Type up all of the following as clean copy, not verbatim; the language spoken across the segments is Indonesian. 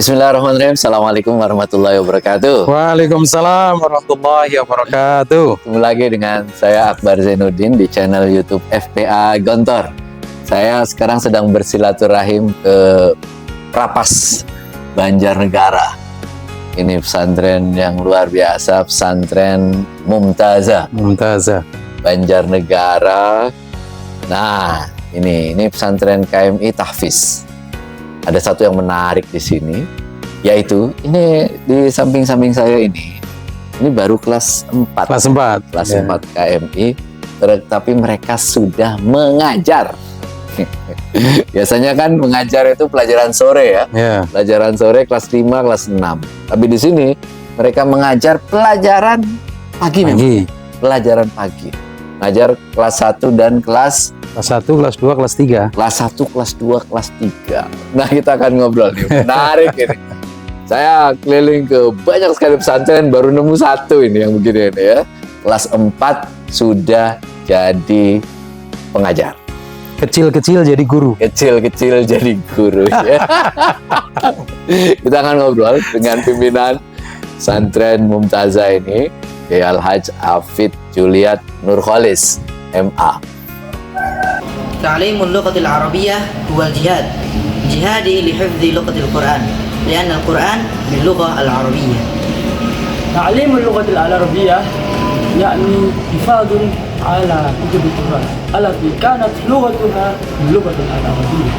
Bismillahirrahmanirrahim. Assalamualaikum warahmatullahi wabarakatuh. Waalaikumsalam warahmatullahi wabarakatuh. Ketemu lagi dengan saya Akbar Zainuddin di channel YouTube FPA Gontor. Saya sekarang sedang bersilaturahim ke Prapas, Banjarnegara. Ini pesantren yang luar biasa, pesantren Mumtazah. Banjarnegara. Nah, ini pesantren KMI Tahfiz. Ada satu yang menarik di sini, yaitu ini di samping-samping saya ini baru kelas 4. Kelas 4 KMI, tapi mereka sudah mengajar. Biasanya kan mengajar itu pelajaran sore ya. Pelajaran sore kelas 5, kelas 6. Tapi di sini mereka mengajar pelajaran pagi. Pelajaran pagi. Mengajar kelas 1 dan kelas 1, kelas 2, kelas 3. Kelas 1, kelas 2, kelas 3. Nah, kita akan ngobrol nih. Menarik ini. Saya keliling ke banyak sekali pesantren, baru nemu satu ini yang begini ini ya. Kelas 4 sudah jadi pengajar. Kecil-kecil jadi guru. Kecil-kecil jadi guru ya. Kita akan ngobrol dengan pimpinan pesantren Mumtazah ini, Al-Hajj Hafid Juliat Nurkholis, MA. تعليم اللغة العربية هو الجهاد جهادي لحفظ لغة القرآن لأن القرآن باللغة العربية. تعليم اللغة العربية يعني حفاظ على كتب القرآن التي كانت لغتها باللغة العربية.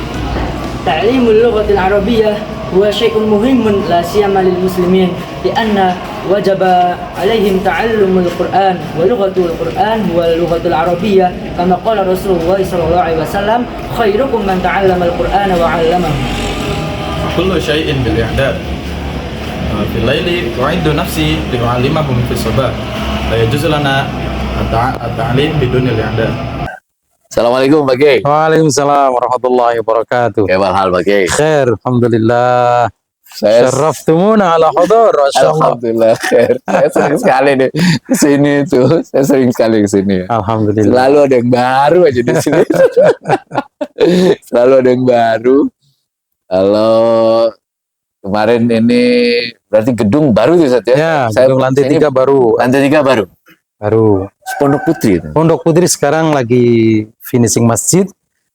تعليم اللغة العربية هو شيء مهم لا سيما للمسلمين لأن وجب عليهم تعلم القرآن ولغة القرآن هو اللغة العربية كما قال رسول الله صلى الله عليه وسلم خيركم من تعلم القرآن وعلمه. كل شيء بالإعداد. في الليل أعد نفسي لأعلمهم في الصباح لا يجوز لنا التعليم بدون الإعداد. Assalamualaikum Pak Kiai. Waalaikumsalam warahmatullahi wabarakatuh. Bagaimana hal Pak Kiai? Khair, alhamdulillah. Saya Syaraftumuna ala hudur. Alhamdulillah khair. Saya sering sekali nih ke sini tuh. Saya sering sekali ke sini. Alhamdulillah. Selalu ada yang baru aja di sini. Selalu ada yang baru. Kalau kemarin ini berarti gedung baru tuh Sat, ya? Ya, Saya gedung lantai 3 baru. Lantai 3 baru. Pondok Putri. Pondok Putri sekarang lagi finishing masjid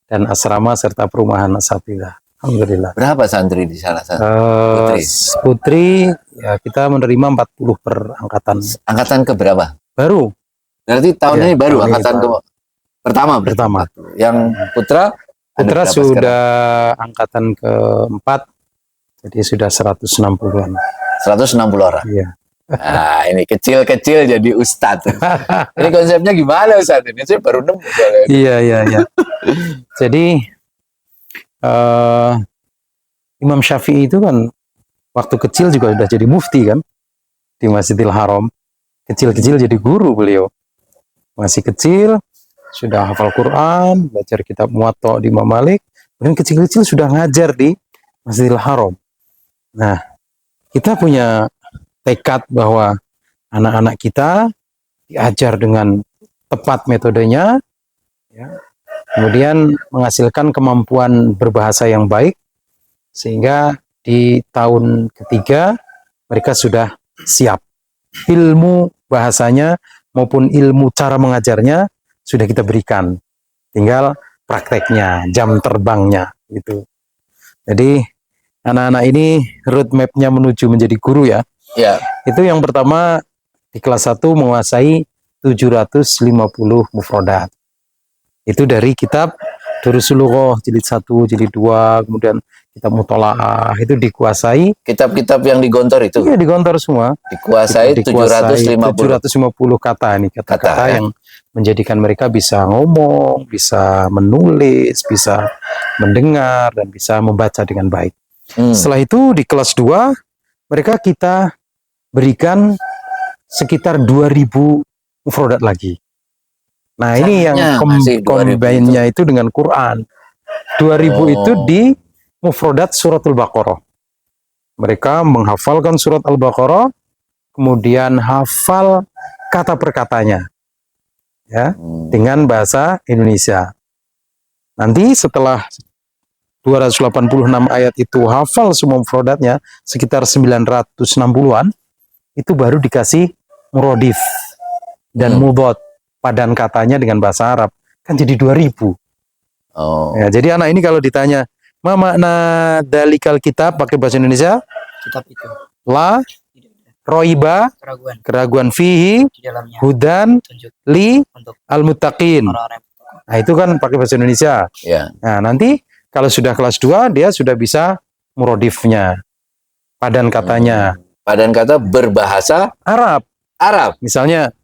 dan asrama serta perumahan asatidzah. Alhamdulillah. Berapa santri di sana? Putri ya kita menerima 40 per angkatan. Angkatan ke berapa? Baru. Berarti tahun ini baru angkatan ke pertama. Yang putra sudah angkatan keempat. Jadi sudah 160-an. 160 orang. Iya. Nah, ini kecil-kecil jadi ustadz. Ini konsepnya gimana Ustadz? Ini saya baru nemu. Iya. Jadi Imam Syafi'i itu kan waktu kecil juga sudah jadi mufti kan di Masjidil Haram. Kecil-kecil jadi guru beliau. Masih kecil sudah hafal Quran, belajar kitab Muwatta di Imam Malik, dan kecil-kecil sudah ngajar di Masjidil Haram. Nah, kita punya tekad bahwa anak-anak kita diajar dengan tepat metodenya, ya, kemudian menghasilkan kemampuan berbahasa yang baik, sehingga di tahun ketiga mereka sudah siap. Ilmu bahasanya maupun ilmu cara mengajarnya sudah kita berikan. Tinggal prakteknya, jam terbangnya gitu. Jadi anak-anak ini roadmap-nya menuju menjadi guru ya. Ya. Itu yang pertama di kelas 1 menguasai 750 mufrodat. Itu dari kitab Durusul Lughah jilid 1, jilid 2, kemudian kitab Muthala'ah itu dikuasai. Kitab-kitab yang di Gontor itu? Iya, di Gontor semua. Dikuasai 750 kata ini, kata-kata ya? yang menjadikan mereka bisa ngomong, bisa menulis, bisa mendengar, dan bisa membaca dengan baik. Setelah itu di kelas 2 mereka kita berikan sekitar 2000 mufrodat lagi. Nah, ini yang combine-nya itu dengan Quran. 2000 itu di mufrodat suratul Baqarah. Mereka menghafalkan surat Al-Baqarah, kemudian hafal kata per katanya, ya, dengan bahasa Indonesia. Nanti setelah 286 ayat itu hafal semua mufradatnya, sekitar 960-an, itu baru dikasih murodif dan mudhot, padan katanya dengan bahasa Arab, kan jadi 2000. Oh. Ya, jadi anak ini kalau ditanya, ma makna dalikal kitab pakai bahasa Indonesia, Kitab itu la tidak ada roiba, keraguan keraguan fihi, di dalamnya, hudan, tunjuk li, untuk al-muttaqin. orang-orang. Nah, itu kan pakai bahasa Indonesia. Ya. Nah, nanti kalau sudah kelas 2, dia sudah bisa murodifnya, padan katanya. Padan kata berbahasa Arab, Arab. misalnya,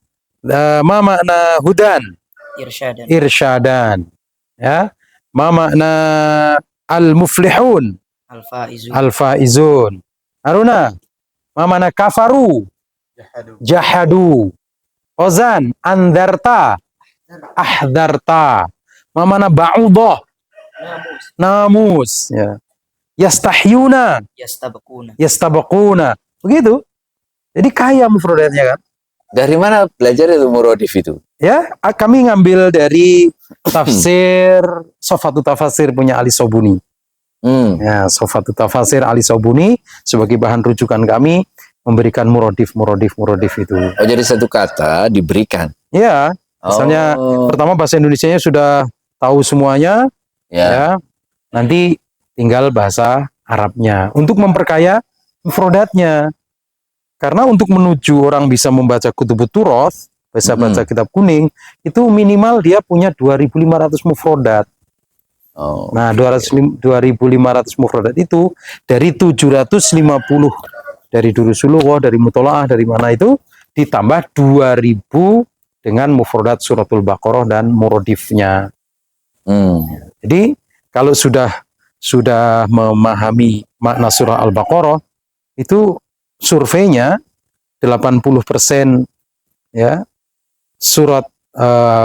ma makna hudan, Irsyadan, irsyadan. Ya, ma makna al-muflihun, al-faizu, al-faizun. Haruna, ma makna kafaru, jahadu. Ozan, andarta, ahdarta. Ma makna ba'udah, namus. Ya. Yastahyuna, yastabquna. yastabaquna. Begitu. Jadi kaya mufradatnya kan. Dari mana belajar itu murodif itu? Ya, kami ngambil dari tafsir Sofatul Tafasir punya Ali Sobuni. Ya, Sofatul Tafasir Ali Sobuni sebagai bahan rujukan kami memberikan murodif itu. Oh, jadi satu kata diberikan. Ya, misalnya pertama bahasa Indonesianya sudah tahu semuanya, ya. Nanti tinggal bahasa Arabnya untuk memperkaya mufradatnya. Karena untuk menuju orang bisa membaca Kutubut Turoth, baca kitab kuning, itu minimal dia punya 2.500 mufradat. Oh, Nah, 2.500 mufradat itu dari 750 dari Durusulullah, dari Mutolaah, dari mana itu ditambah 2.000 dengan mufradat suratul Baqarah dan murodifnya. Jadi kalau sudah memahami makna surah Al-Baqarah, itu surveinya 80% ya surat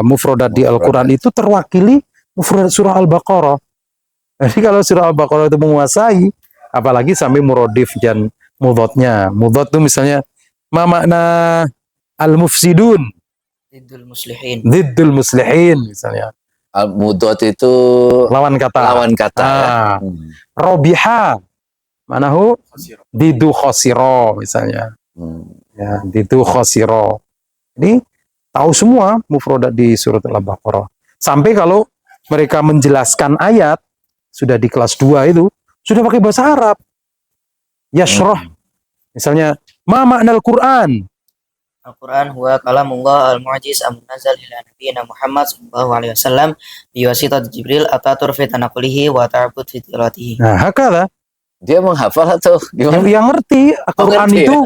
mufradat di Al-Quran itu terwakili mufradat surah Al-Baqarah. Jadi kalau surah Al-Baqarah itu menguasai, apalagi sampai murodif dan mudhotnya. Mudhot itu misalnya ma makna al-mufsidun, Ziddul muslihin. ziddul muslihin misalnya. Al-mudhot itu Lawan kata. lawan kata. Ah. Robiha, manahu didu khosiro misalnya. Ya, didu khosiro. Jadi tahu semua mufradat di surat Al-Baqarah. Sampai kalau mereka menjelaskan ayat sudah di kelas 2 itu sudah pakai bahasa Arab. Yashrah. Misalnya, ma maknal Quran? Al-Quran huwa kalamullah al-mu'jiz am-munazal ila nabiyina Muhammad sallallahu alaihi wasallam biwasitat Jibril atatur fi tanaqulihi wa ta'bud fi tilawatihi. Nah, hakala. Dia menghafal atau gimana? Yang ngerti Al-Quran ngerti, itu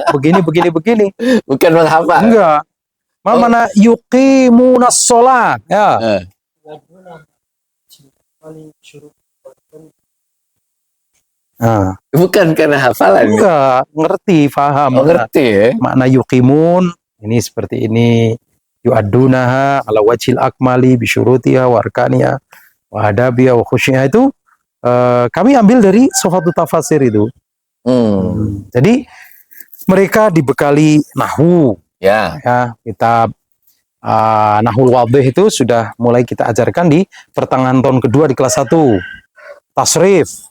begini. Bukan menghafal. Enggak. Ma mana yuqimunas sholat. Ya. Nah, Bukan karena hafalan. enggak, ngerti, paham. Oh, ngerti ya. Makna yuqimun ini seperti ini. Yu'addunaha ala wajhil akmali bisyurutiha wa arkaniha wa adabiha wa khusy'iha itu kami ambil dari Sofatul Tafasir itu. Jadi mereka dibekali nahwu, Ya. kitab Nahwul Wadih itu sudah mulai kita ajarkan di pertengahan tahun kedua di kelas 1. Tasrif.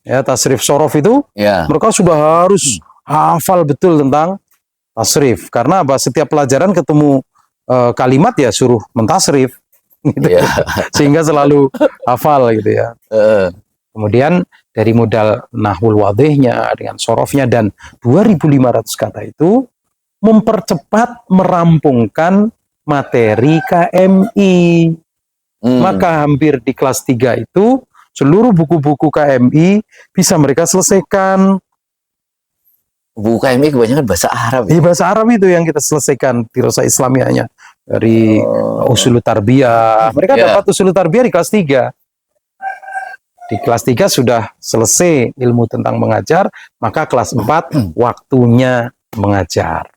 Ya, tasrif sorof itu Ya. mereka sudah harus hafal betul tentang tasrif. Karena apa? Setiap pelajaran ketemu kalimat ya suruh mentasrif. Gitu. Ya. Sehingga selalu hafal gitu ya. Kemudian dari modal Nahwul Wadihnya dengan sorofnya dan 2.500 kata itu mempercepat merampungkan materi KMI. Maka hampir di kelas 3 itu seluruh buku-buku KMI bisa mereka selesaikan. Buku KMI kebanyakan bahasa Arab. Di bahasa Arab itu yang kita selesaikan Dirasah Islamiyahnya dari Ushul Tarbiyah. Mereka dapat Ushul Tarbiyah di kelas 3. Di kelas 3 sudah selesai ilmu tentang mengajar, maka kelas 4 waktunya mengajar.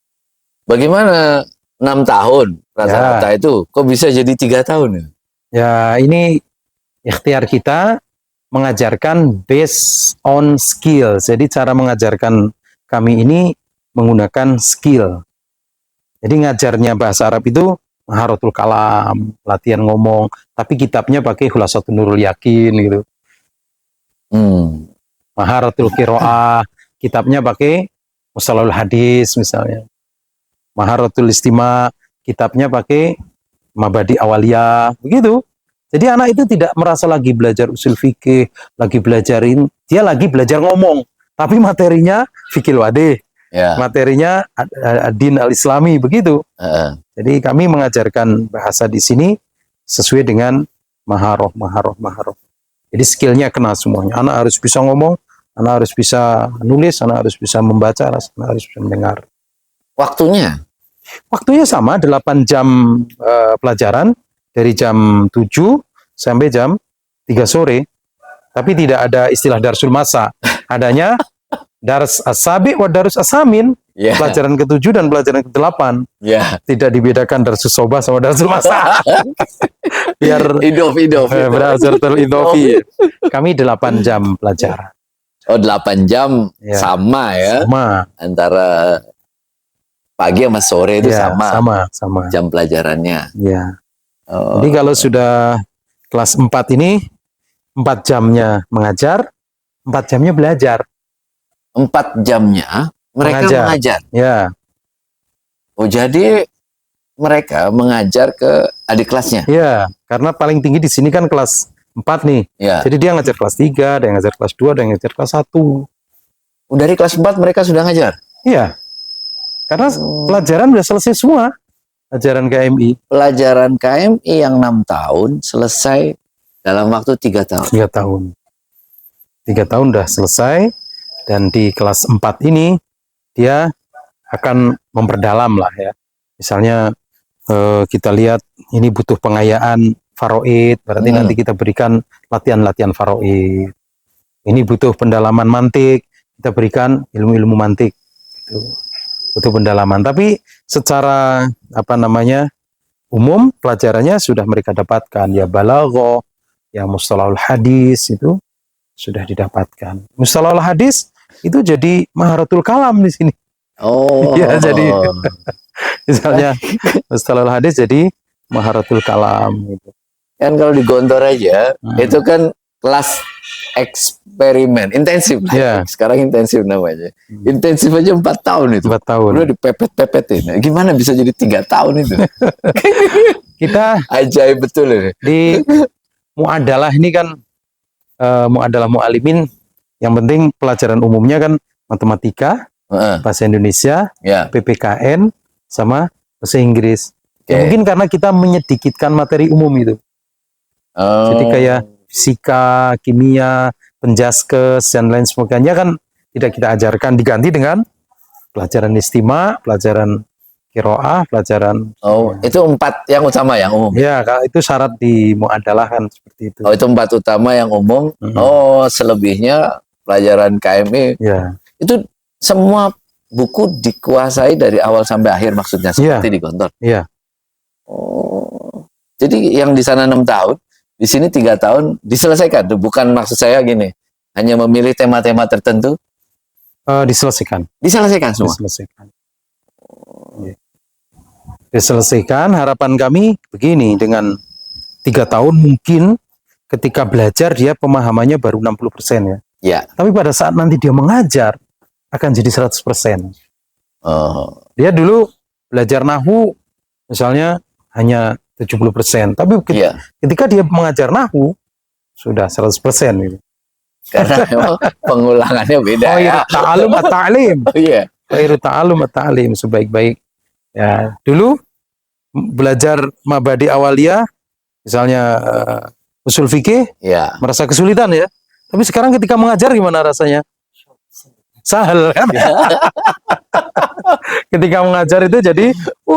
Bagaimana 6 tahun rata-rata itu? Kok bisa jadi 3 tahun? Ya, ini ikhtiar kita mengajarkan based on skill. Jadi cara mengajarkan kami ini menggunakan skill. Jadi ngajarnya bahasa Arab itu maharatul kalam, latihan ngomong, tapi kitabnya pakai Khulasatul Nurul Yakin gitu. Hmm. Maharatul Qiraah, kitabnya pakai Mustalahul Hadis misalnya. Maharatul Istima, kitabnya pakai Mabadi Awaliyah, begitu. Jadi anak itu tidak merasa lagi belajar usul fikih, lagi belajarin, dia lagi belajar ngomong, tapi materinya fikih wadih, Ya. materinya ad-din al-islami, begitu. Heeh. Jadi kami mengajarkan bahasa di sini sesuai dengan maharoh. Jadi skillnya kena semuanya. Anak harus bisa ngomong, anak harus bisa nulis, anak harus bisa membaca, anak harus bisa mendengar. Waktunya? Waktunya sama, 8 jam pelajaran, dari jam 7 sampai jam 3 sore. Tapi tidak ada istilah darsul masa. Adanya dars as-sabi wa darus as-samin. Ya. Pelajaran ke-7 dan pelajaran ke-8. Ya. Tidak dibedakan darsus sobah sama darsul masa. Biar Idof. belajar terlidofi. Kami 8 jam pelajaran. Oh, 8 jam Ya. sama ya. Sama. Antara pagi sama sore itu Ya, sama sama. jam pelajarannya. Ya. Oh. Jadi kalau sudah kelas 4 ini 4 jamnya mengajar, 4 jamnya belajar. 4 jamnya mereka mengajar. Ya, Oh, jadi mereka mengajar ke adik kelasnya. ya. Karena paling tinggi di sini kan kelas 4 nih. Ya. Jadi dia ngajar kelas 3, ada yang ngajar kelas 2, ada yang ngajar kelas 1. Dari kelas 4 mereka sudah ngajar. Iya. Karena pelajaran udah selesai semua. Pelajaran KMI. Pelajaran KMI yang 6 tahun selesai dalam waktu 3 tahun. 3 tahun. 3 tahun udah selesai. Dan di kelas 4 ini dia akan memperdalam lah ya. Misalnya kita lihat ini butuh pengayaan faraid, berarti nanti kita berikan latihan-latihan faraid. Ini butuh pendalaman mantik, kita berikan ilmu-ilmu mantik. Gitu. Butuh pendalaman. Tapi secara umum pelajarannya sudah mereka dapatkan. Ya balaghah, ya mustalahul hadis itu sudah didapatkan. Mustalahul hadis itu jadi maharatul kalam di sini. Oh. Ya, jadi misalnya mustalahul hadis jadi maharatul kalam gitu. Kan kalau di Gontor aja itu kan kelas eksperimen intensif lah. Ya. Sekarang intensif namanya. Intensif aja 4 tahun itu. 4 tahun. Udah dipepet-pepetin. Gimana bisa jadi 3 tahun itu? Kita Ajaib betul ini. di muadalah ini kan muadalah mualimin, yang penting pelajaran umumnya kan matematika, Heeh. bahasa Indonesia, Ya. PPKN, sama bahasa Inggris. Oke. Ya, mungkin karena kita menyedikitkan materi umum itu. Oh. Jadi kayak fisika, kimia, penjaskes, dan lain sebagainya kan tidak kita ajarkan, diganti dengan pelajaran istima, pelajaran qiraah, pelajaran. Oh, itu 4 yang utama yang umum. Ya, itu syarat di muadalah kan seperti itu. Oh, itu 4 utama yang umum. Oh, selebihnya pelajaran KMI. Ya, Itu semua buku dikuasai dari awal sampai akhir maksudnya seperti di Gontor. ya. Oh. Jadi yang di sana 6 tahun, di sini 3 tahun diselesaikan. Bukan maksud saya gini, hanya memilih tema-tema tertentu, Diselesaikan. diselesaikan semua. Diselesaikan. Ya. Diselesaikan. Harapan kami begini, dengan 3 tahun mungkin ketika belajar dia pemahamannya baru 60% ya. Ya. Tapi pada saat nanti dia mengajar akan jadi 100%. Oh. Dia dulu belajar nahwu misalnya hanya 70%, tapi Iya. ketika dia mengajar nahwu sudah 100% gitu. Karena memang pengulangannya beda ya. Ta'alum at-ta'lim. Oh iya. Khairu ta'alum at-ta'lim, sebaik-baik. Ya, dulu belajar mabadi awaliyah misalnya usul fikih Ya. merasa kesulitan ya. Tapi sekarang ketika mengajar gimana rasanya? Sahal kan? Ketika mengajar itu jadi,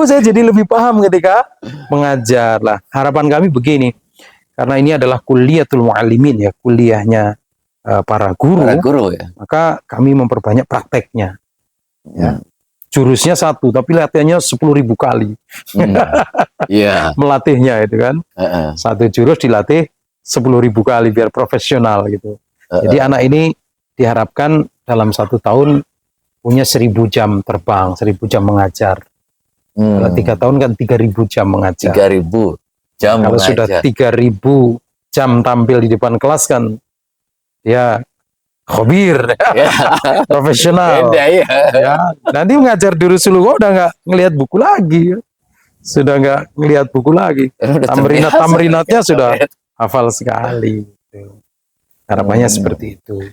saya jadi lebih paham ketika mengajar lah. Harapan kami begini, karena ini adalah kuliatul muallimin ya, kuliahnya para guru, Para guru ya. maka kami memperbanyak prakteknya. Ya. Jurusnya 1, tapi latihannya 10.000 kali. Iya. Melatihnya itu kan. Heeh. 1 jurus dilatih 10.000 kali biar profesional gitu. Jadi anak ini diharapkan dalam 1 tahun punya 1.000 jam terbang, 1.000 jam mengajar. Kalau 3 tahun kan 3.000 jam mengajar. 3.000 jam Kalau mengajar. sudah 3.000 jam tampil di depan kelas kan dia khabir, Ya, profesional. beda ya. Ya, nanti mengajar di Rasulullah udah nggak ngelihat buku lagi, sudah nggak ngelihat buku lagi. Udah terbiasa. Tamrinatnya sudah hafal sekali. Harapannya seperti itu,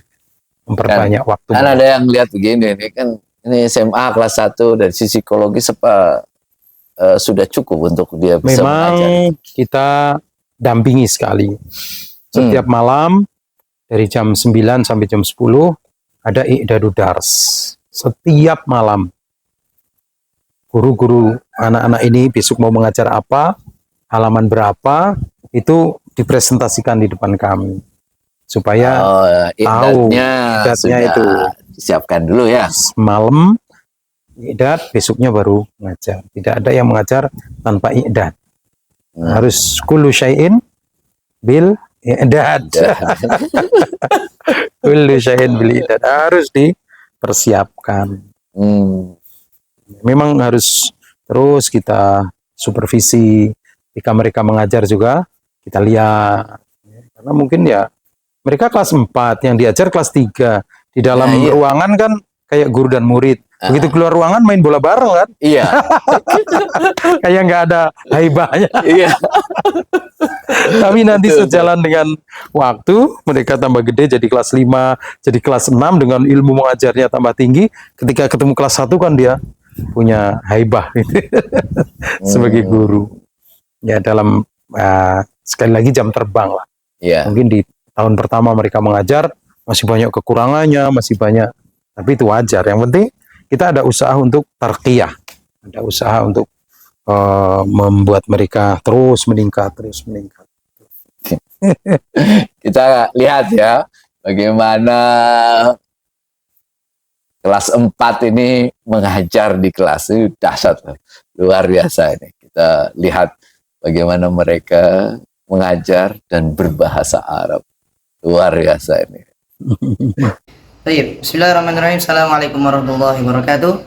memperbanyak waktu. Kan ada yang lihat begini, ini kan ini SMA kelas 1 dari sisi psikologis apa sudah cukup untuk dia bisa mengajar. Memang kita dampingi sekali. Setiap malam dari jam 9 sampai jam 10 ada i'dadu dars. Setiap malam. Guru-guru anak-anak ini besok mau mengajar apa, halaman berapa, itu dipresentasikan di depan kami. Supaya I'dadnya sudah itu disiapkan dulu ya. malam i'dad, besoknya baru mengajar. Tidak ada yang mengajar tanpa i'dad. Harus kullu syai'in bil i'dad. Kullu syai'in bil i'dad, harus dipersiapkan. Memang harus terus kita supervisi ketika mereka mengajar juga, kita lihat. Karena mungkin ya mereka kelas 4, yang diajar kelas 3. Di dalam ruangan kan kayak guru dan murid. Begitu keluar ruangan main bola bareng kan? Iya. Kayak nggak ada haibahnya. Iya. Tapi nanti sejalan dengan waktu, mereka tambah gede jadi kelas 5, jadi kelas 6 dengan ilmu mengajarnya tambah tinggi. Ketika ketemu kelas 1 kan dia punya haibah sebagai guru. Ya dalam sekali lagi jam terbang lah. Iya. Mungkin di tahun pertama mereka mengajar masih banyak kekurangannya, masih banyak. Tapi itu wajar. Yang penting kita ada usaha untuk tarqiyah, ada usaha untuk membuat mereka terus meningkat. Kita lihat ya bagaimana kelas 4 ini mengajar di kelas itu dahsyat, luar biasa ini. Kita lihat bagaimana mereka mengajar dan berbahasa Arab, luar biasa ini. Baik, bismillahirrahmanirrahim. Assalamualaikum warahmatullahi wabarakatuh.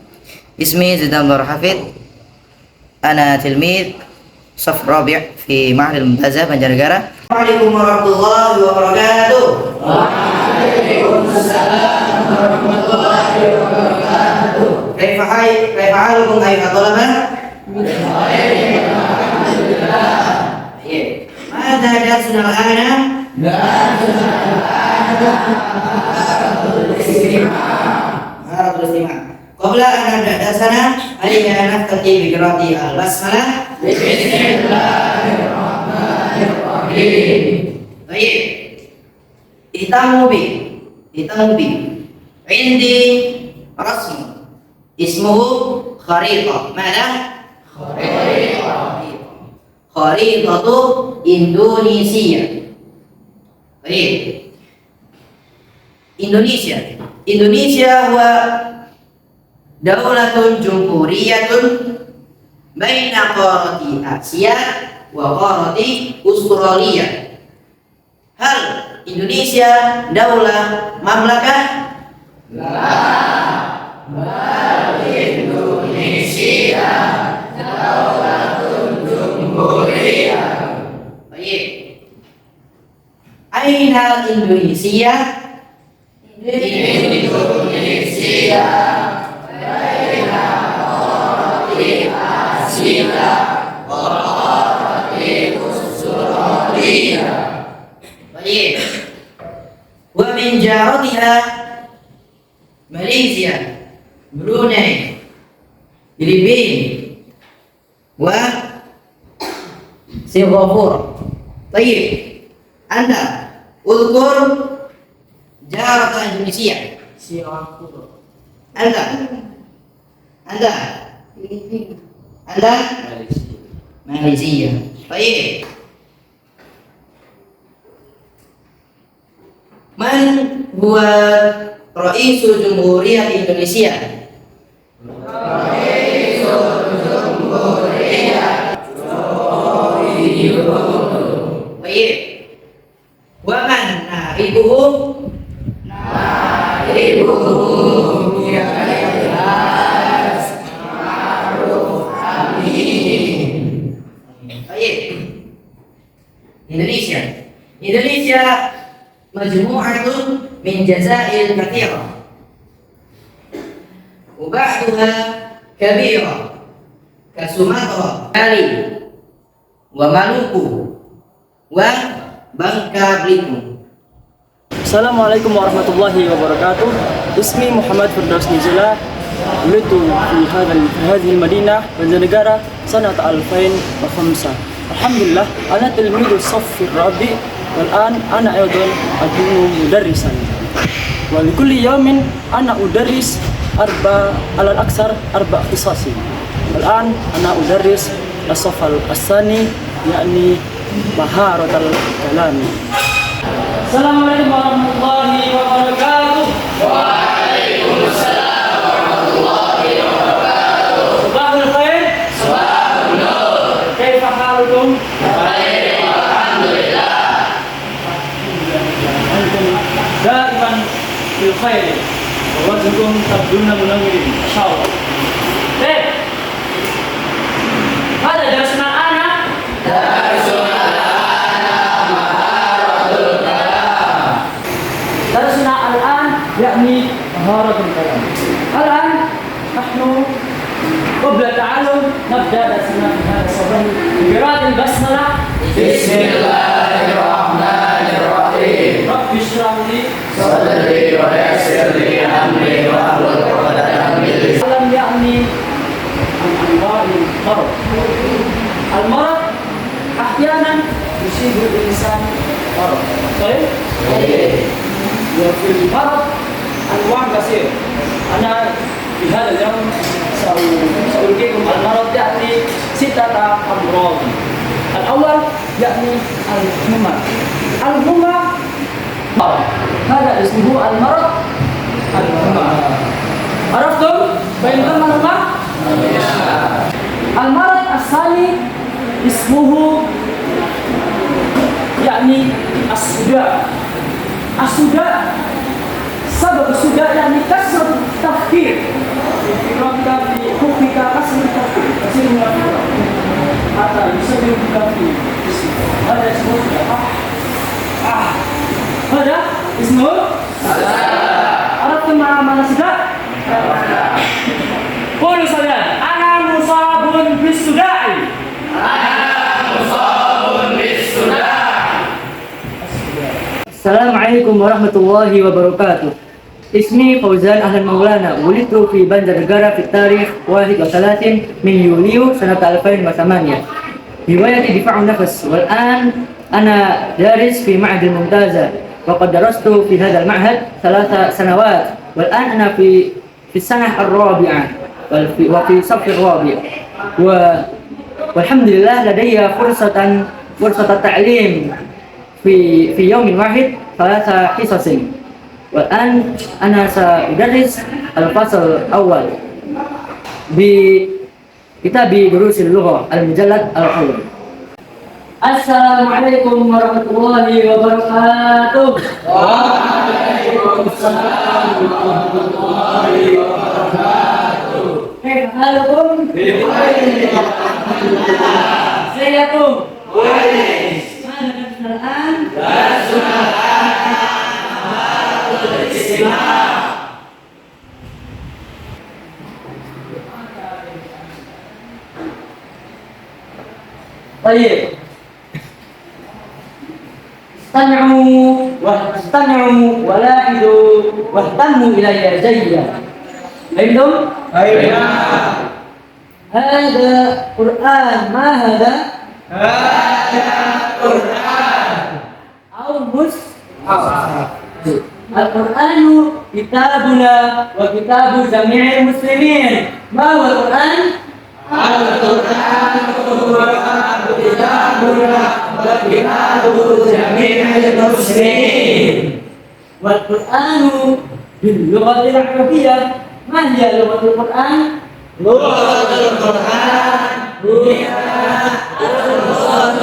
Ismi Zidan Nur Hafid. Ana tilmid صف رابع في معهد المنتزه Banjarnegara. Assalamualaikum warahmatullahi wabarakatuh. Waalaikumsalam warahmatullahi wabarakatuh. كيف حالكم أيها الطلبة؟ ماذا درسنا الآن؟ مهارة الاستماع. قبل أن نبدأ درسنا علينا نفتتح بقراءة البسملة. بسم الله الرحمن الرحيم. طيب. اهتموا بي. عندي رسم اسمه خريطة. ماذا؟ خريطة إندونيسيا. طيب. Indonesia هو دولة جمهورية بين قارة آسيا وقارة أستراليا. هل إندونيسيا دولة مملكة؟ لا، بل إندونيسيا دولة جمهورية. طيب، أين إندونيسيا؟ Indonesia بين قارة آسيا وقارة أستراليا. طيب، ومن جارتها ماليزيا، بروناي، فلبين، وسنغافورة. طيب، أنت اذكر جارة إندونيسيا. أنت ماليزيا. طيب، من هو رئيس جمهورية إندونيسيا؟ رئيس جمهورية طيب، ومن نائبه؟ Indonesia مجموعة من جزائر كثيرة وبعضها كبيرة كسمطرة Bali ومالوكو وبangka Belitung. Assalamualaikum warahmatullahi wabarakatuh. اسمي محمد فردوس نزلا. ولدت في هذه المدينة بنزرنegara سنة 2005. الحمد لله أنا تلميذ الصف الرابع والآن أنا أيضا أكون مدرسا ولكل يوم أنا أدرس على الأكثر 4 اختصاص. الآن أنا أدرس الصف الثاني يعني مهارة الكلام. السلام عليكم ورحمة الله وبركاته. وعليكم السلام ورحمة الله وبركاته. صباح الخير. صباح النور. كيف حالكم؟ بخير والحمد لله. أنتم دائما في الخير ووجهكم تبدون منورين ما شاء الله. طيب هذا درسنا أنا. درسنا الآن يعني مهارة الكلام. الآن نحن قبل التعلم نبدأ درسنا في هذا الصباح بقراءة البسملة. بسم الله الرحمن الرحيم. رب اشرح لي صدري ويسر لي أمري واحلل عقدة من لساني يعني عن أنواع المرض. المرض أحيانا يصيب الإنسان مرض. طيب؟ وفي المرض أنواع كثيرة. أنا في هذا اليوم سألقيكم المرض يأتي 6 أمراض. الأول يعني الحمى. الحمى مرض. هذا اسمه المرض الحمى. عرفتم؟ فهمتم الحمى؟ المرض الثاني اسمه يعني الصداع. الصداع سبب الصداع يعني كسر التفكير. في ربك في حكمك كسر التفكير. كثير من الأفكار حتى يسبب في هذا اسمه صداع. هذا اسمه صداع. عرفتم معنى صداع؟ قولوا صداع. أنا مصاب بالصداع. السلام عليكم ورحمة الله وبركاته. اسمي فوزان أهلا مولانا. ولدت في بنزرنegara في التاريخ 31 من يوليو سنة 2008. هوايتي دفاع النفس والآن أنا دارس في معهد الممتازة وقد درست في هذا المعهد 3 سنوات والآن أنا في السنة الرابعة وفي الصف الرابع والحمد لله لدي فرصة التعليم في يوم واحد 3 حصص. والآن أنا سأدرس الفصل الأول بكتاب دروس اللغة المجلد الأول. السلام عليكم ورحمة الله وبركاته. وعليكم السلام ورحمة الله وبركاته. كيف حالكم؟ بخير الحمد لله. ازيكم؟ كويس. ماذا درسنا الآن؟ درسنا الآن مهارة الاستماع. طيب استمعوا ولاحظوا واهتموا إلي جيدا. فهمتم؟ أيوة. هذا قرآن. ما هذا؟ هذا قرآن أو مصحف. القرآن كتابنا وكتاب جميع المسلمين. ما هو القرآن؟ القرآن هو كتابنا وكتاب جميع المسلمين. والقرآن باللغة العربية. ما هي لغة القرآن؟ لغة القرآن هي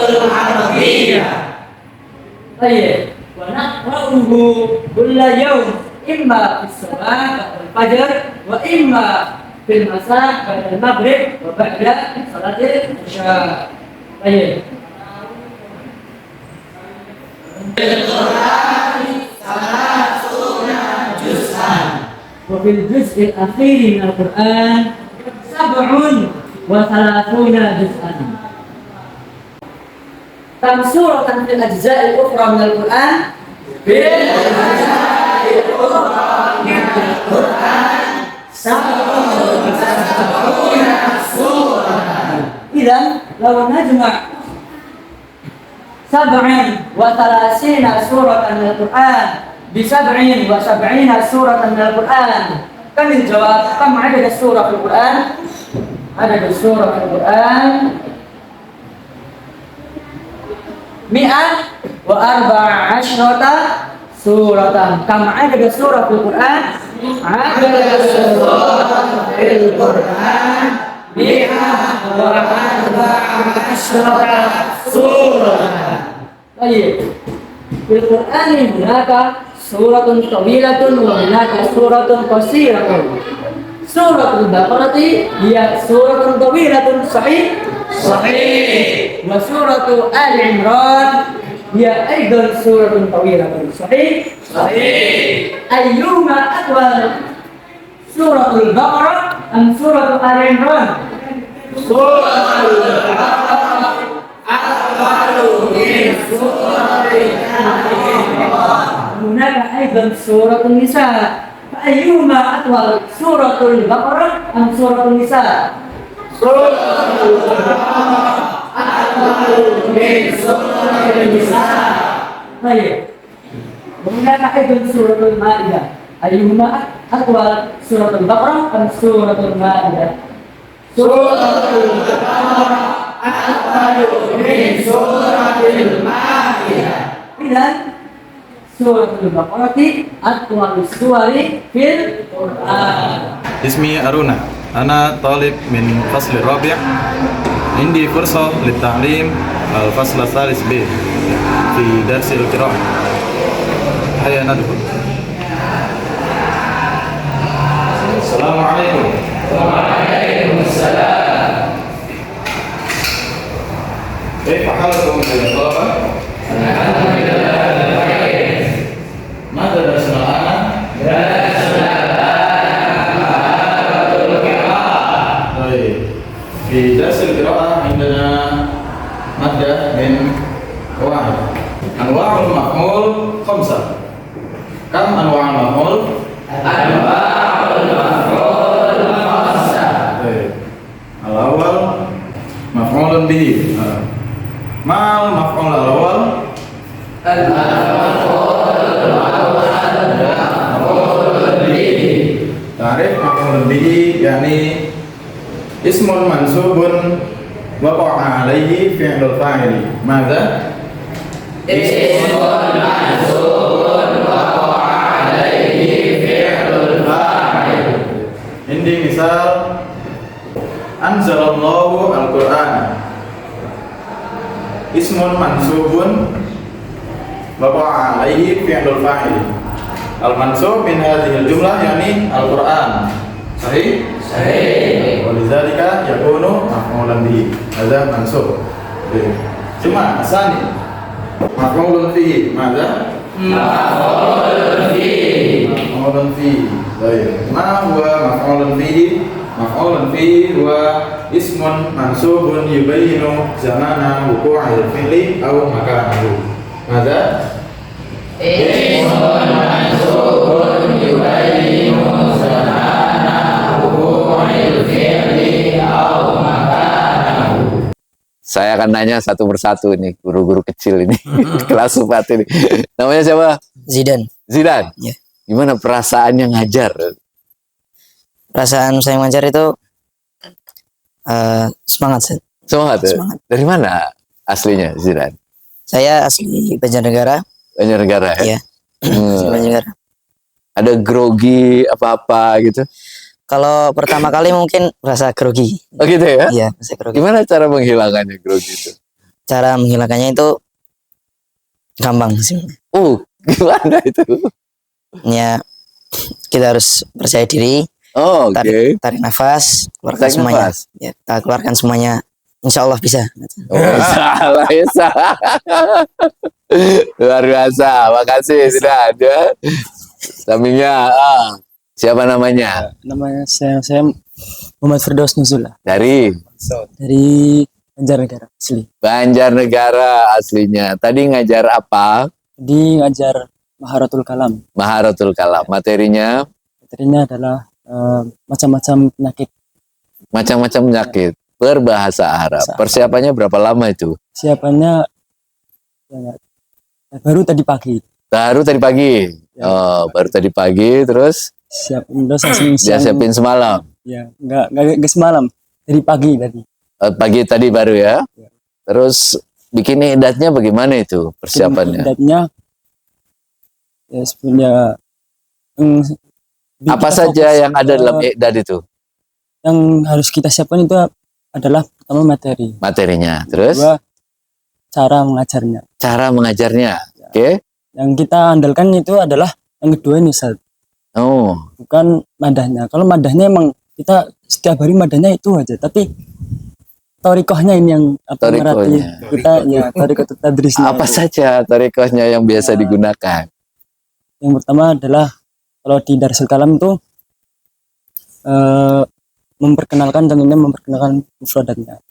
اللغة العربية. طيب ونقرأه كل يوم إما في الصباح بعد الفجر وإما في المساء بعد المغرب وبعد صلاة العشاء. طيب القرآن 3 وفي الجزء الأخير من القرآن 37 جزءا. كم سورة في الأجزاء الأخرى من القرآن؟ في الأجزاء الأخرى من القرآن 37 سورة. إذا لو نجمع 37 سورة من القرآن ب77 سورة من القرآن، كم الجواب؟ كم عدد السورة في القرآن؟ عدد السورة في القرآن 114 سورة. كم عدد السورة في القرآن؟ عدد السورة في القرآن 114 سورة. طيب، في القرآن هناك سورة طويلة وهناك سورة قصيرة. سورة البقرة هي سورة طويلة، صحيح؟ صحيح. وسورة آل عمران هي أيضا سورة طويلة، صحيح؟ صحيح. أيهما أطول، سورة البقرة أم سورة آل عمران؟ سورة البقرة أطول من سورة آل عمران. هناك أيضا سورة النساء، فأيهما أطول، سورة البقرة أم سورة النساء؟ سورة البقرة أطول من سورة النساء. طيب، هناك أيضا سورة المائدة، أيهما أطول، سورة البقرة أم سورة المائدة؟ سورة البقرة أطول من سورة المائدة. إذا سورة البقرة أطول السور في القرآن. اسمي أرونا، أنا طالب من فصل الرابع. عندي فرصة للتعليم الفصل الثالث ب في درس القراءة. هيا ندخل. السلام عليكم. وعليكم السلام. كيف حالكم يا طلبة؟ الحمد لله بخير. ماذا درسنا الآن؟ درسنا القراءة. طيب، في درس القراءة عندنا مادة من واحد. أنواع المفعول 5. كم أنواع المفعول؟ أنواع المفعول 5. طيب، الأول مفعول به. ما المفعول الأول؟ تعريف مفعول به يعني اسم منصوب وقع عليه فعل الفاعل. ماذا؟ اسم منصوب وقع عليه فعل الفاعل. عندي مثال: أنزل الله القرآن. اسم منصوب وقع عليه فعل الفاعل. المنصوب من هذه الجملة يعني القرآن. صحيح؟ صحيح. ولذلك يكون مفعولا به. هذا منصوب. ثم الثاني مفعول فيه. ماذا؟ مفعول فيه. مفعول فيه. طيب، ما هو مفعول فيه؟ مفعول فيه هو اسم منصوب يبين زمان وقوع الفعل أو مكانه. ماذا؟ اسم منصوب يبين زمان وقوع الفعل أو مكانه. Saya akan nanya satu persatu nih, guru-guru kecil ini, kelas 4 ini. Namanya siapa? Zidan. Zidan. Ya. Gimana perasaannya ngajar? Perasaan saya mengajar itu semangat. Semangat ya? Semangat. Dari mana aslinya Zidan? Saya asli Banjarnegara. Banjarnegara ya? Iya. Asli Banjarnegara. Ada grogi apa-apa gitu? Kalau pertama kali mungkin rasa grogi. Oh gitu ya? Iya, rasa grogi. Gimana cara menghilangkannya grogi itu? Cara menghilangkannya itu gampang sih. Gimana itu? Ya, kita harus percaya diri. Oh, oke. Tarik nafas, keluarkan Tarik semuanya. nafas. Ya, kita keluarkan semuanya. Insya Allah bisa. Oh, salah ya, salah. Luar biasa. Makasih sudah ada. Sampingnya. Siapa namanya? Namanya saya Muhammad Firdaus Nuzul Dari dari Banjarnegara asli. Banjarnegara aslinya. Tadi ngajar apa? Jadi ngajar Maharatul Kalam. Maharatul Kalam. Materinya Materinya adalah macam-macam penyakit. macam-macam penyakit. Berbahasa Arab. Bahasa Arab. Persiapannya berapa lama itu? Siapannya ya, baru tadi pagi. Baru tadi pagi. Ya. Oh, baru tadi pagi. Terus Siapin terus langsung dia siapin semalam. Ya, enggak semalam. Dari pagi tadi. Pagi tadi baru ya. Ya. Terus bikin idatnya bagaimana itu persiapannya? Idatnya ya sebenarnya Apa kita saja fokus yang ada ke- dalam idat itu? yang harus kita siapkan itu adalah pertama materi, Materinya. Terus kedua cara mengajarnya. cara mengajarnya. Oke. Yang kita andalkan itu adalah yang kedua ini Ustaz, Oh, bukan madahnya. Kalau madahnya emang kita setiap hari madahnya itu aja, tapi torikohnya ini yang apa Torikohnya. melatih kita ya torikoh tadrisnya. apa itu. saja tarikohnya yang biasa Ya. digunakan? Yang pertama adalah kalau di Darsul Kalam itu tentunya memperkenalkan mufradatnya,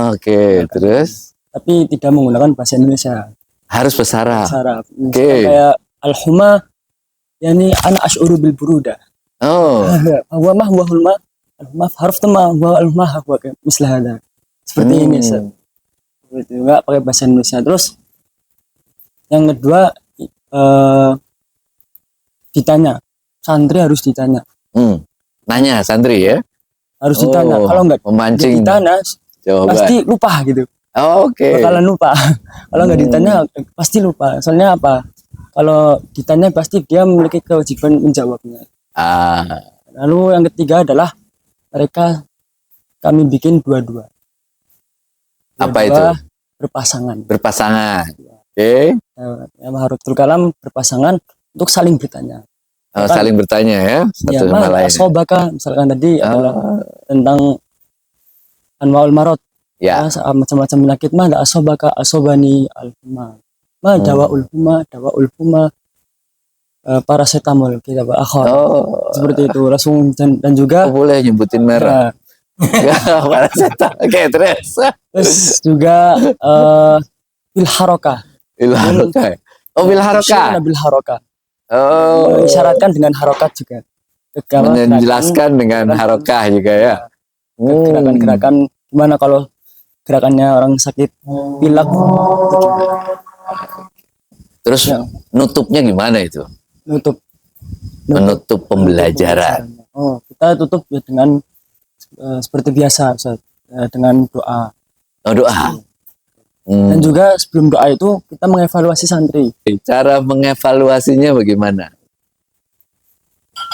Oke, terus tapi tidak menggunakan bahasa Indonesia. harus bahasa Arab. Bahasa Arab. Oke. Kayak al-huma yani ana ash'uru bil buruda. Oh, Huwa ma huwa hulma. Al-huma harf tama huwa al-huma huwa mislah hada. Seperti ini Ustaz. Seperti juga pakai bahasa Indonesia. Terus yang kedua ditanya. Santri harus ditanya. Nanya santri ya? Harus ditanya. Kalau enggak memancing ditanya jawaban. pasti lupa gitu. Oke. Bakalan lupa. Kalau nggak ditanya pasti lupa. Soalnya apa? Kalau ditanya pasti dia memiliki kewajiban menjawabnya. Ah, Lalu yang ketiga adalah kami bikin dua-dua. apa Dua-dua itu? Berpasangan. Berpasangan. Oke. Yang Maharatul Kalam berpasangan untuk saling bertanya. Saling bertanya ya satu Ya, sama lain. asobaka misalkan tadi adalah Oh, tentang anwaul marot. ya. Macam-macam penyakit mah ada asobaka, asobani, al-huma. Dawaul huma, paracetamol kita Pak akhor. Oh, Seperti itu langsung dan juga boleh nyebutin merek. ya, Oke, terus. terus juga bil harokah. Bil haroka. Oh, bil haroka. Bil harokah. Oh, Mengisyaratkan dengan harokat juga. menjelaskan dengan harokah juga ya. Gerakan-gerakan gimana kalau gerakannya orang sakit pilek Terus Ya. nutupnya gimana itu? menutup Pembelajaran. Oh, kita tutup ya dengan seperti biasa Ustaz. Dengan doa. Oh, doa. Dan juga sebelum doa itu kita mengevaluasi santri. Cara mengevaluasinya bagaimana?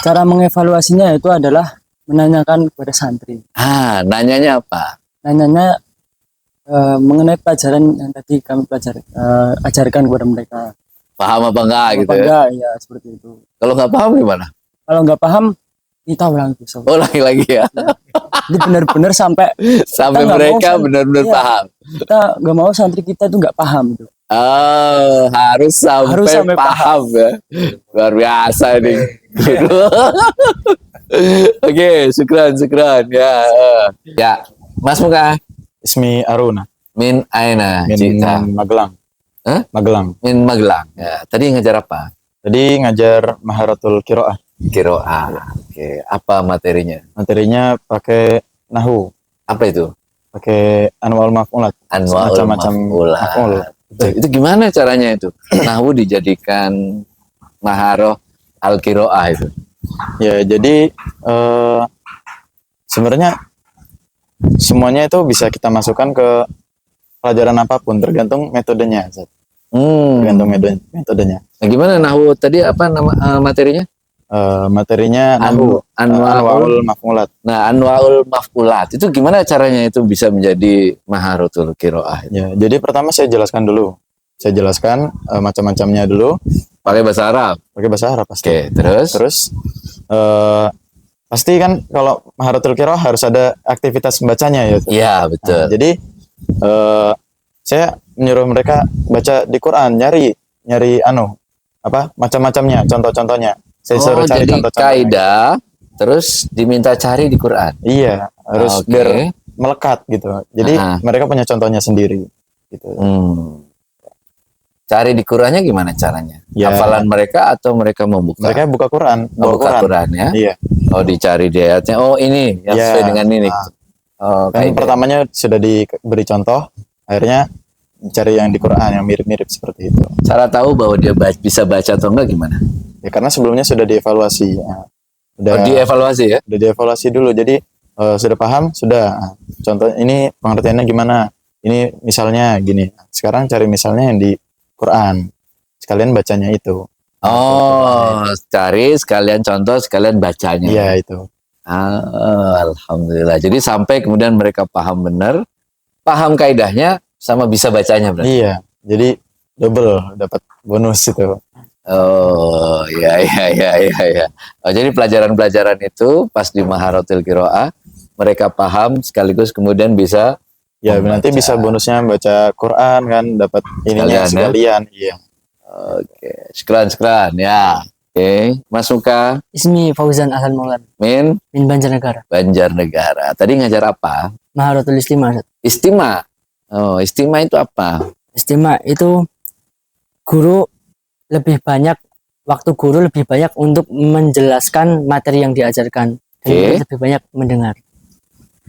Cara mengevaluasinya itu adalah menanyakan kepada santri. Nanyanya apa? Nanyanya mengenai pelajaran yang tadi kami ajarkan kepada mereka. Paham apa enggak gitu Apa ya? enggak ya seperti itu. Kalau nggak paham gimana? Kalau nggak paham kita ulang Sob. Ulangi lagi ya. Jadi benar-benar sampai Sampai nggak mereka mau, benar-benar iya. paham. kita nggak mau santri kita itu nggak paham gitu. Oh, harus sampai paham ya. Luar biasa nih. Oke, syukran ya. Ya, Mas Muka Ismi Aruna. min aina Min cita? Magelang. Hah? Magelang. Min Magelang. Ya, tadi ngajar apa? Jadi ngajar Maharatul Qiraah. Qiraah. Oke, apa materinya? Materinya pakai nahu, Apa itu? pakai anwaul maf'ulat. Anwaul Semacam-macam maf'ulat. maf'ul. Itu gimana caranya itu? Nahwu dijadikan maharoh al-qiraah itu. Ya, jadi sebenarnya semuanya itu bisa kita masukkan ke pelajaran apapun tergantung metodenya, Zat. Tergantung metodenya. Nah, gimana nahwu tadi apa nama materinya? Materinya nahu, anwaul maf'ulat. Nah, anwaul maf'ulat itu gimana caranya itu bisa menjadi maharotul qiraah? Ya, jadi pertama saya jelaskan dulu. Saya jelaskan macam-macamnya dulu. Pakai bahasa Arab. Pakai bahasa Arab pasti. Oke, terus? Terus pasti kan kalau Maharatul Qiraah harus ada aktivitas membacanya ya. Iya, betul. Nah, jadi saya menyuruh mereka baca di Quran, nyari macam-macamnya, contoh-contohnya. Saya suruh cari jadi contoh-contoh. kaidah terus diminta cari di Quran. Iya, harus Oke. biar melekat gitu. Jadi Aha. mereka punya contohnya sendiri gitu. Cari di Qurannya gimana caranya? Ya. Hafalan mereka atau mereka membuka? Mereka buka Quran, Oh, buka Quran ya. Iya. Oh, dicari di ayatnya. Oh, ini yang Iya. sesuai dengan ini. Nah. Oh, Kan kaidah. pertamanya sudah diberi contoh, akhirnya cari yang di Quran yang mirip-mirip seperti itu. Cara tahu bahwa dia bisa baca atau enggak gimana? Ya karena sebelumnya sudah dievaluasi. Nah, udah Dievaluasi ya? udah dievaluasi dulu. Jadi sudah paham, sudah. Nah, contoh ini pengertiannya gimana? Ini misalnya gini. Sekarang cari misalnya yang di Quran. Sekalian bacanya itu. Oh, cari sekalian contoh, sekalian bacanya. Iya itu. Alhamdulillah. Jadi sampai kemudian mereka paham benar, paham kaidahnya, sama bisa bacanya berarti. Iya. Jadi double dapat bonus itu. Oh, ya. Oh, jadi pelajaran-pelajaran itu pas di Maharatul Qiraah mereka paham sekaligus kemudian bisa Ya membaca. nanti bisa bonusnya baca Quran kan, dapat ininya Sekalian, ya? sekalian. Iya. Oke, sekran ya. Oke, Mas Muka, Ismi Fauzan Ahlan Maulan Min min Banjarnegara. Banjarnegara. Tadi ngajar apa? Maharatul Istimah. Ustaz. Istima. Oh, istima itu apa? Istimah itu guru waktu guru lebih banyak untuk menjelaskan materi yang diajarkan dan Oke. murid lebih banyak mendengar.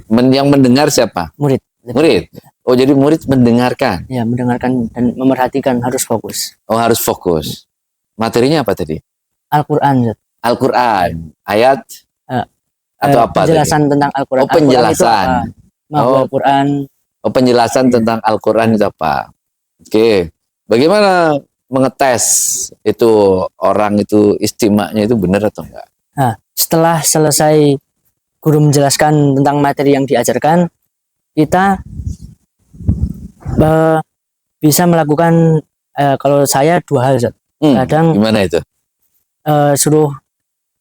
Yang mendengar siapa? Murid. Murid. Oh, jadi murid mendengarkan. Ya, mendengarkan dan memerhatikan harus fokus. Oh, harus fokus. Materinya apa tadi? Al-Qur'an. Ustaz. Al-Quran. Ayat atau apa penjelasan tentang Al-Qur'an. Oh, penjelasan. Oh. Al-Qur'an. Oh, penjelasan tentang Al-Quran itu apa? Oke. Bagaimana mengetes itu orang itu istimanya itu benar atau enggak? Nah, setelah selesai guru menjelaskan tentang materi yang diajarkan, kita bisa melakukan kalau saya dua hal. Ustaz. Kadang Gimana itu? suruh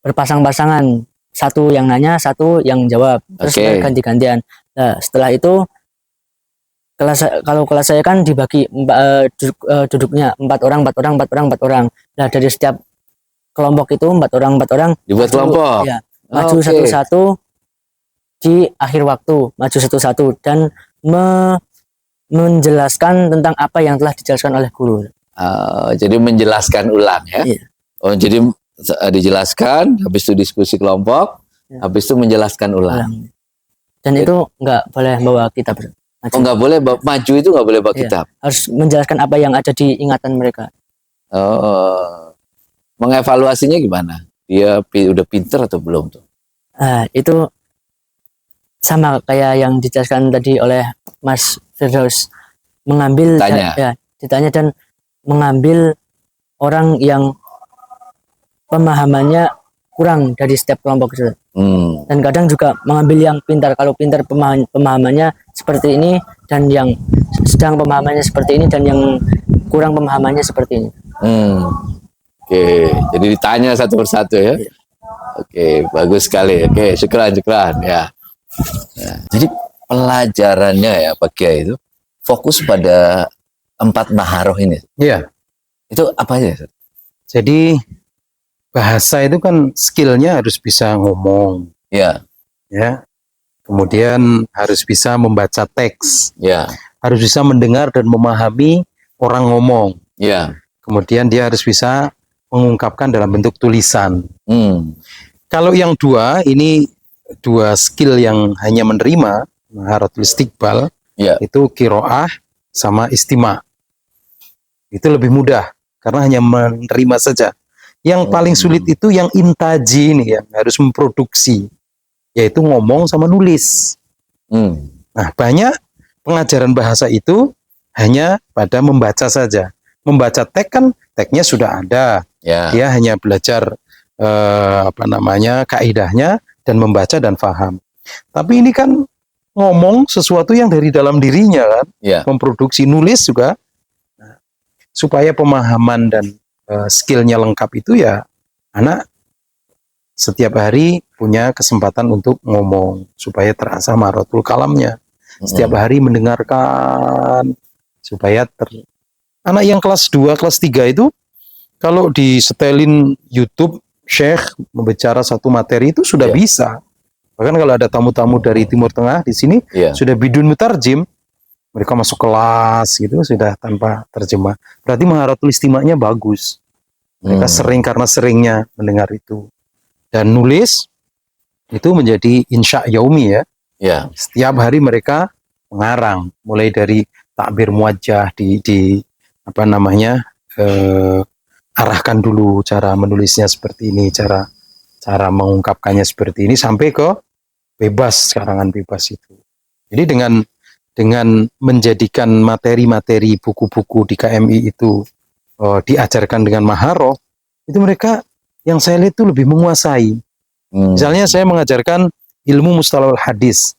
berpasang-pasangan, satu yang nanya, satu yang jawab, terus Oke. ganti-gantian. Nah, setelah itu kalau kelas saya kan dibagi duduknya 4 orang. Nah, dari setiap kelompok itu 4 orang Dibuat kelompok. ya, maju Oke. satu-satu di akhir waktu, maju satu-satu dan menjelaskan tentang apa yang telah dijelaskan oleh guru. Jadi menjelaskan ulang ya. Iya. Oh, jadi dijelaskan, habis itu diskusi kelompok, Ya. habis itu menjelaskan ulang. Dan itu nggak boleh bawa kitab. Oh, nggak boleh maju itu nggak boleh bawa Iya. kitab. Harus menjelaskan apa yang ada di ingatan mereka. Oh, mengevaluasinya gimana? Dia udah pinter atau belum tuh? Nah, itu sama kayak yang dijelaskan tadi oleh Mas Firdaus, mengambil ditanya dan mengambil orang yang pemahamannya kurang dari setiap kelompok itu. Dan kadang juga mengambil yang pintar. Kalau pintar pemahamannya seperti ini, dan yang sedang pemahamannya seperti ini, dan yang kurang pemahamannya seperti ini. Oke, jadi ditanya satu persatu ya. Oke, bagus sekali. Oke, syukran ya. Nah, jadi pelajarannya ya Pak Kiai itu fokus pada 4 maharoh ini. Iya. Itu apa aja? Jadi bahasa itu kan skillnya harus bisa ngomong, Ya, ya. Kemudian harus bisa membaca teks, ya, harus bisa mendengar dan memahami orang ngomong. ya. Kemudian dia harus bisa mengungkapkan dalam bentuk tulisan. Kalau yang dua, ini 2 skill yang hanya menerima, maharatul istiqbal, Ya. itu kiroah sama istima. Itu lebih mudah, karena hanya menerima saja. Yang paling sulit itu yang intaji ini, yang harus memproduksi, yaitu ngomong sama nulis. Nah, banyak pengajaran bahasa itu hanya pada membaca saja. Membaca teks kan teksnya sudah ada. Ya. Dia hanya belajar kaidahnya dan membaca dan paham. Tapi ini kan ngomong sesuatu yang dari dalam dirinya kan, Ya. memproduksi, nulis juga. Nah, supaya pemahaman dan skillnya lengkap itu ya anak setiap hari punya kesempatan untuk ngomong supaya terasa marotul kalamnya. Setiap hari mendengarkan supaya anak yang kelas 2, kelas 3 itu kalau disetelin YouTube syekh membicara satu materi itu sudah Iya. bisa. Bahkan kalau ada tamu-tamu dari Timur Tengah di sini Iya. sudah bidun mutarjim, mereka masuk kelas gitu sudah tanpa terjemah. Berarti maharatul istima'nya bagus. Mereka sering karena seringnya mendengar itu. Dan nulis itu menjadi insya yaumi ya. Ya. Setiap hari mereka mengarang, mulai dari takbir muwajjah di apa namanya arahkan dulu cara menulisnya seperti ini, cara mengungkapkannya seperti ini sampai ke bebas, karangan bebas itu. Jadi dengan menjadikan materi-materi buku-buku di KMI itu diajarkan dengan maharoh, itu mereka yang saya lihat itu lebih menguasai. Misalnya saya mengajarkan ilmu mustalahul hadis,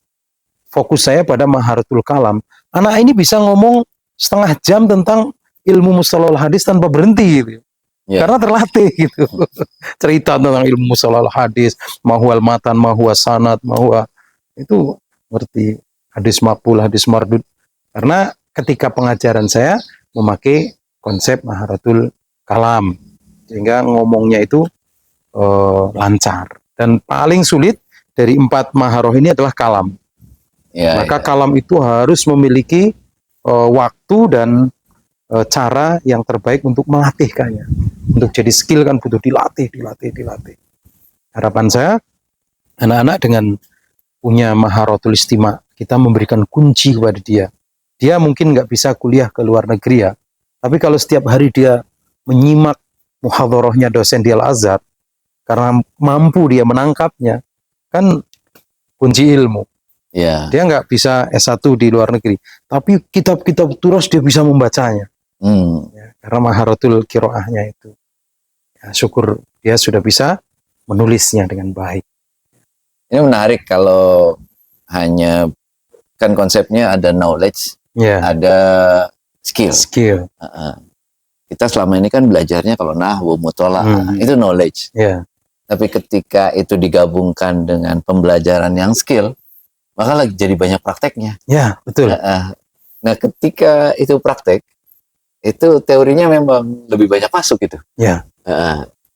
fokus saya pada maharatul kalam. Anak ini bisa ngomong setengah jam tentang ilmu mustalahul hadis tanpa berhenti gitu. Ya. Karena terlatih gitu. Cerita tentang ilmu mustalahul hadis, mahwal matan, mahwa sanad, mahwa itu ngerti hadis maqbul, hadis mardud. Karena ketika pengajaran saya memakai konsep maharatul kalam, sehingga ngomongnya itu lancar. Dan paling sulit dari 4 maharoh ini adalah kalam. Ya, Maka kalam itu harus memiliki waktu dan cara yang terbaik untuk melatihkannya. Untuk jadi skill kan butuh dilatih. Harapan saya, anak-anak dengan punya maharatul istima', kita memberikan kunci kepada dia. Dia mungkin nggak bisa kuliah ke luar negeri ya, tapi kalau setiap hari dia menyimak muhadharahnya dosen di Al-Azhar, karena mampu dia menangkapnya, kan kunci ilmu. Ya. Dia nggak bisa S1 di luar negeri, tapi kitab-kitab turas dia bisa membacanya. Ya, karena maharatul qiraahnya itu. Ya, syukur dia sudah bisa menulisnya dengan baik. Ini menarik kalau hanya kan konsepnya ada knowledge, Ya, ada skill. skill. Kita selama ini kan belajarnya kalau nahwu, mutolaah, itu knowledge. Ya, Tapi ketika itu digabungkan dengan pembelajaran yang skill, maka lagi jadi banyak prakteknya. ya betul. Nah, ketika itu praktek, itu teorinya memang lebih banyak masuk gitu. Ya.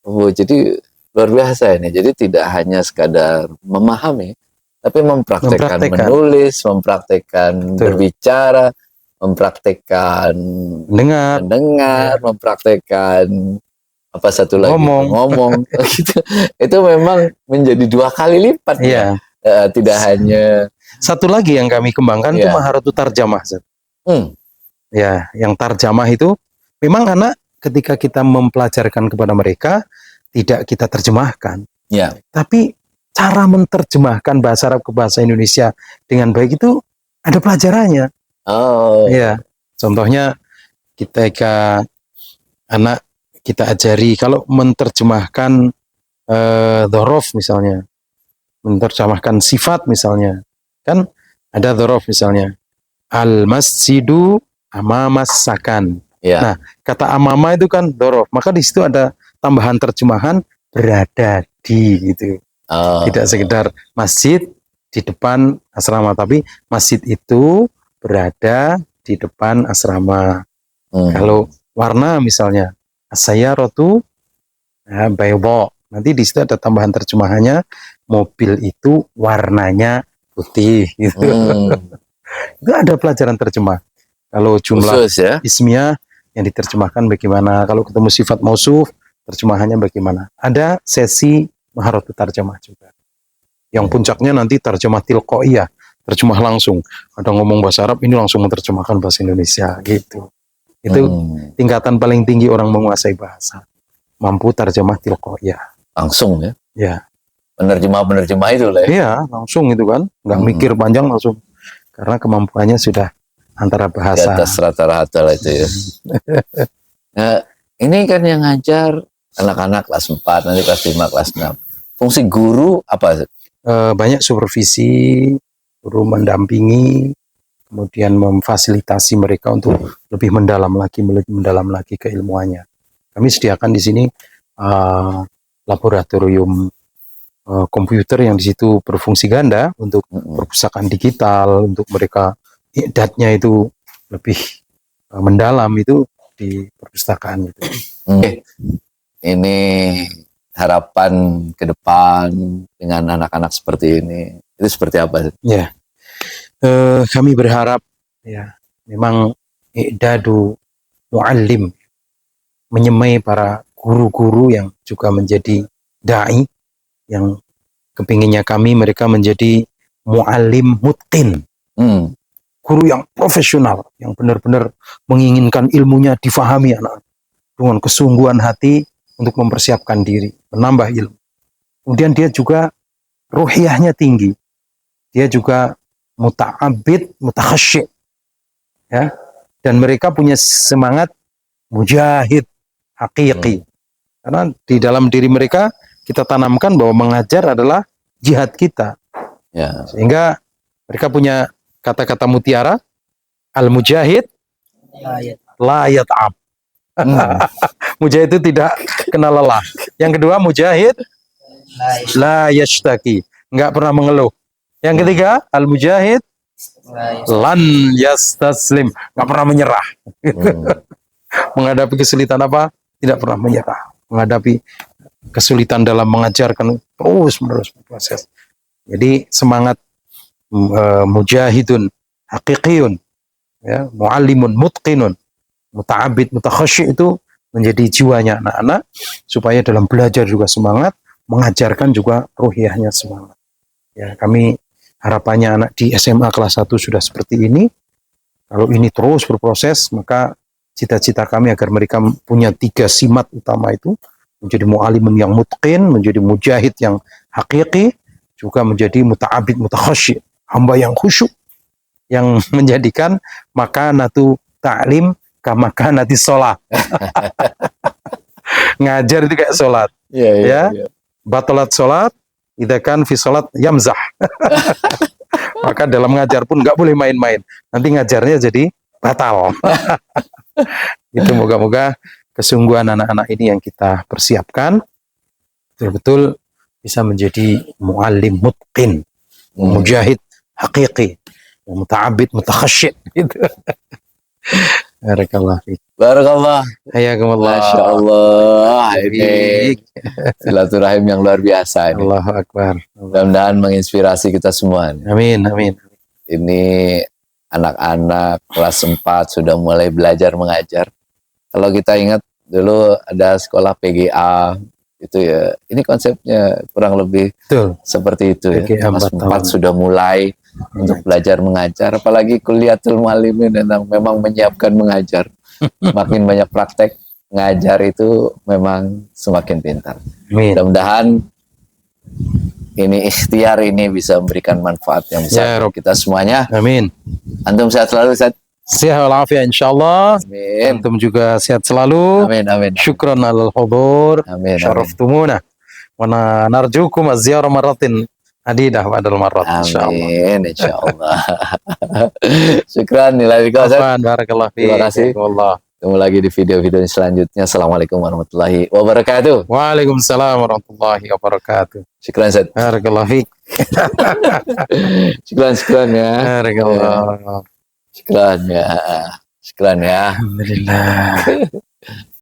Jadi luar biasa ini. Jadi tidak hanya sekadar memahami, tapi mempraktekkan menulis, mempraktekkan berbicara, mempraktekkan mendengar, mempraktekkan apa satu lagi ngomong gitu. Itu memang menjadi 2 kali lipat. Iya. Tidak hanya satu lagi yang kami kembangkan itu maharatul tarjamah. Ya, yang tarjamah itu memang anak ketika kita mempelajarkan kepada mereka tidak kita terjemahkan. Ya. Tapi cara menerjemahkan bahasa Arab ke bahasa Indonesia dengan baik itu ada pelajarannya. Oh. Ya. Contohnya ketika anak kita ajari kalau menerjemahkan dhorof misalnya, menerjemahkan sifat misalnya, kan ada dhorof misalnya al-masjidu amamas sakan. Ya. Nah, kata amama itu kan dhorof, maka di situ ada tambahan terjemahan berada di gitu. Tidak sekedar masjid di depan asrama, tapi masjid itu berada di depan asrama. Kalau warna misalnya as-sayyaratu bayda, nanti di situ ada tambahan terjemahannya mobil itu warnanya putih gitu. Itu ada pelajaran terjemah. Kalau jumlah khusus, ya? ismiyah yang diterjemahkan bagaimana, kalau ketemu sifat mausuf terjemahannya bagaimana. Ada sesi maharatul tarjamah juga. Yang puncaknya nanti terjemah tilqaiyah, terjemah langsung. Ada ngomong bahasa Arab, ini langsung menerjemahkan bahasa Indonesia gitu. Itu tingkatan paling tinggi orang menguasai bahasa. Mampu terjemah tilqaiyah. Langsung ya? Ya. Penerjemah itu lah ya? Iya, langsung itu kan. Nggak mikir panjang langsung. Karena kemampuannya sudah antara bahasa. Di atas rata-rata lah itu ya. Nah, ini kan yang ngajar anak-anak kelas 4, nanti kelas 5, kelas 6. Fungsi guru apa? Banyak supervisi, guru mendampingi, kemudian memfasilitasi mereka untuk lebih mendalam lagi keilmuannya. Kami sediakan di sini laboratorium komputer yang di situ berfungsi ganda untuk perpustakaan digital, untuk mereka i'dadnya itu lebih mendalam itu di perpustakaan itu. Ini harapan ke depan dengan anak-anak seperti ini itu seperti apa? Ya, kami berharap ya memang i'dadu muallim, menyemai para guru-guru yang juga menjadi dai, yang kepinginnya kami mereka menjadi muallim mutqin, guru yang profesional, yang benar-benar menginginkan ilmunya difahami anak dengan kesungguhan hati untuk mempersiapkan diri, menambah ilmu. Kemudian dia juga ruhiyahnya tinggi, dia juga muta'abid, mutakhasyi, ya, dan mereka punya semangat mujahid hakiki, karena di dalam diri mereka kita tanamkan bahwa mengajar adalah jihad kita, Ya. sehingga mereka punya kata-kata mutiara, al-mujahid la yat'ab. Mujahid itu tidak kenal lelah. Yang kedua, mujahid la yashtaki, enggak pernah mengeluh. Yang ketiga, al-mujahid lan yastaslim, enggak pernah menyerah. Menghadapi kesulitan apa? Tidak pernah menyerah. Menghadapi kesulitan dalam mengajarkan, terus menerus berproses. Jadi semangat mujahidun haqiqiyun, ya, muallimun mutqinun, muta'abid mutakhasyi itu menjadi jiwanya anak-anak, supaya dalam belajar juga semangat, mengajarkan juga ruhiyahnya semangat. Ya, kami harapannya anak di SMA kelas 1 sudah seperti ini. Kalau ini terus berproses, maka cita-cita kami agar mereka punya 3 simat utama itu, menjadi mu'alimun yang mutqin, menjadi mujahid yang hakiki, juga menjadi muta'abid mutakhasyi, hamba yang khusyuk, yang menjadikan makanatu ta'lim kamakanati sholat. Ngajar itu kayak sholat. Ya. Batalat sholat, idza kan fi sholat yamzah. Maka dalam ngajar pun nggak boleh main-main. Nanti ngajarnya jadi batal. Itu moga-moga kesungguhan anak-anak ini yang kita persiapkan betul-betul bisa menjadi muallim mutqin, mujahid hakiki, muta'abid mutakhasyi gitu. Barakallah fiik. Barakallah. Hayakumullah. Masya Allah. Ini Baik. silaturahim yang luar biasa ini. Allahu Akbar. Mudah-mudahan menginspirasi kita semua. Amin, amin. Ini anak-anak kelas 4 sudah mulai belajar mengajar. Kalau kita ingat dulu ada sekolah PGA itu ya. Ini konsepnya kurang lebih Betul. seperti itu ya. PGA Kelas 4 Batam. sudah mulai untuk belajar mengajar, apalagi kuliatul muallimin yang memang menyiapkan mengajar. Makin banyak praktek ngajar itu memang semakin pintar. Amin. Mudah-mudahan ini ikhtiar ini bisa memberikan manfaat yang Ya, besar Rob. untuk kita semuanya. Amin. Antum sehat selalu, Ustaz. Sehat walafiat insyaallah. Amin. Antum juga sehat selalu. Amin, amin. Syukran alal hudur. Amin, amin. Syaraftumuna. Wa narjukum az-ziyarah maratin adidah ba'dal marat insyaallah. Amin, insyaallah. Syukran, nilai Ustaz. Afwan, barakallahu fiik. Terima kasih. Wallah. Ketemu lagi di video-video selanjutnya. Assalamualaikum warahmatullahi wabarakatuh. Waalaikumsalam warahmatullahi wabarakatuh. Syukran, Ustaz. Barakallahu fiik. Syukran ya. Barakallah. Syukran ya. Syukran ya. Alhamdulillah.